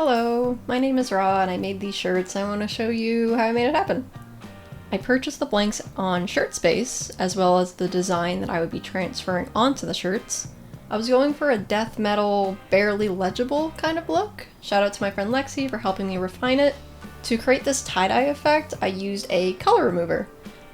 Hello, my name is Ra and I made these shirts and I want to show you how I made it happen. I purchased the blanks on ShirtSpace, as well as the design that I would be transferring onto the shirts. I was going for a death metal, barely legible kind of look. Shout out to my friend Lexi for helping me refine it. To create this tie-dye effect, I used a color remover.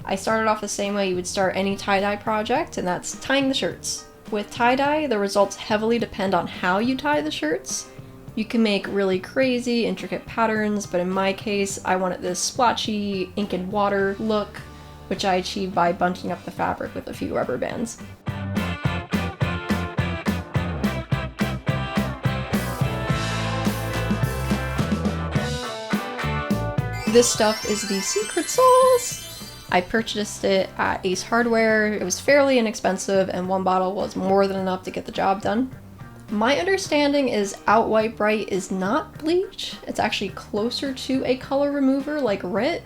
I started off the same way you would start any tie-dye project, and that's tying the shirts. With tie-dye, the results heavily depend on how you tie the shirts. You can make really crazy, intricate patterns, but in my case, I wanted this splotchy, ink and water look, which I achieved by bunching up the fabric with a few rubber bands. This stuff is the secret sauce! I purchased it at Ace Hardware. It was fairly inexpensive and one bottle was more than enough to get the job done. My understanding is White Brite is not bleach. It's actually closer to a color remover like RIT.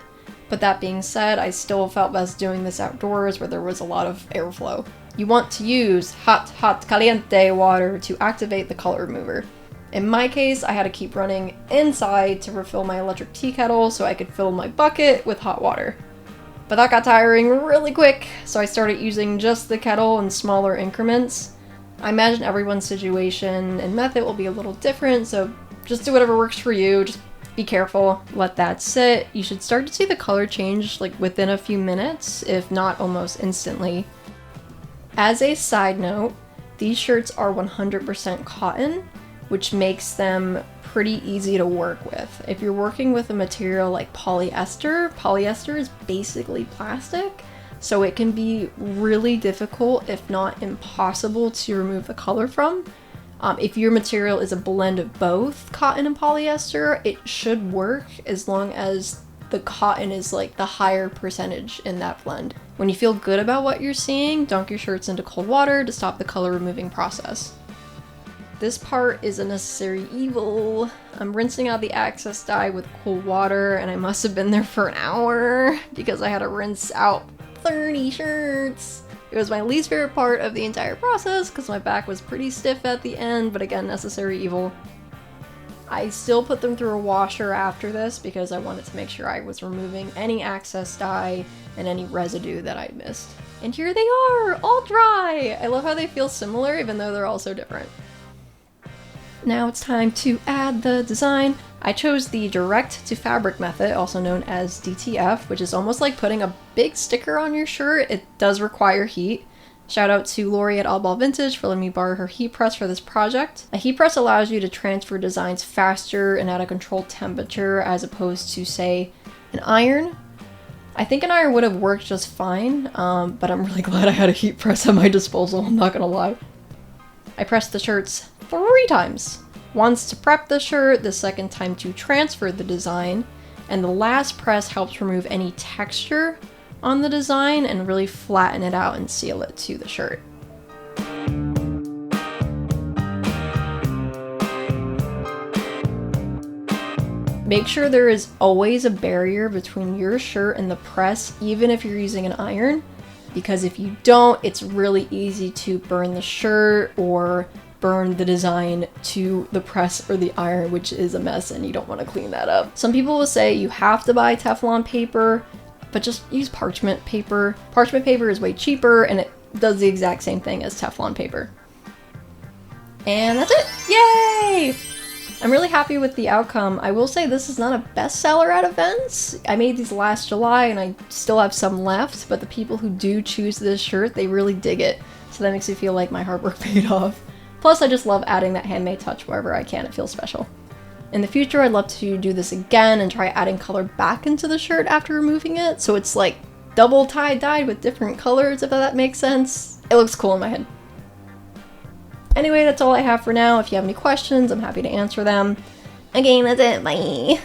But that being said, I still felt best doing this outdoors where there was a lot of airflow. You want to use hot caliente water to activate the color remover. In my case, I had to keep running inside to refill my electric tea kettle so I could fill my bucket with hot water. But that got tiring really quick, so I started using just the kettle in smaller increments. I imagine everyone's situation and method will be a little different, so just do whatever works for you. Just be careful. Let that sit. You should start to see the color change like within a few minutes, if not almost instantly. As a side note, these shirts are 100% cotton, which makes them pretty easy to work with. If you're working with a material like polyester is basically plastic. So it can be really difficult, if not impossible, to remove the color from. If your material is a blend of both cotton and polyester, it should work as long as the cotton is like the higher percentage in that blend. When you feel good about what you're seeing, dunk your shirts into cold water to stop the color removing process. This part is a necessary evil. I'm rinsing out the excess dye with cold water, and I must have been there for an hour because I had to rinse out 30 shirts. It was my least favorite part of the entire process because my back was pretty stiff at the end, but again, necessary evil. I still put them through a washer after this because I wanted to make sure I was removing any excess dye and any residue that I missed. And here they are, all dry! I love how they feel similar even though they're all so different. Now it's time to add the design. I chose the direct to fabric method, also known as DTF, which is almost like putting a big sticker on your shirt. It does require heat. Shout out to Lori at Oddball Vintage for letting me borrow her heat press for this project. A heat press allows you to transfer designs faster and at a controlled temperature as opposed to, say, an iron. I think an iron would have worked just fine, but I'm really glad I had a heat press at my disposal, I'm not gonna lie. I pressed the shirts 3 times. Once to prep the shirt, the second time to transfer the design, and the last press helps remove any texture on the design and really flatten it out and seal it to the shirt. Make sure there is always a barrier between your shirt and the press, even if you're using an iron, because if you don't, it's really easy to burn the shirt or burn the design to the press or the iron, which is a mess and you don't want to clean that up. Some people will say you have to buy Teflon paper, but just use parchment paper. Parchment paper is way cheaper and it does the exact same thing as Teflon paper. And that's it! Yay! I'm really happy with the outcome. I will say this is not a bestseller at events. I made these last July and I still have some left, but the people who do choose this shirt, they really dig it. So that makes me feel like my hard work paid off. Plus, I just love adding that handmade touch wherever I can. It feels special. In the future, I'd love to do this again and try adding color back into the shirt after removing it, so it's like double tie-dyed with different colors, if that makes sense. It looks cool in my head. Anyway, that's all I have for now. If you have any questions, I'm happy to answer them. Again, that's it. Bye!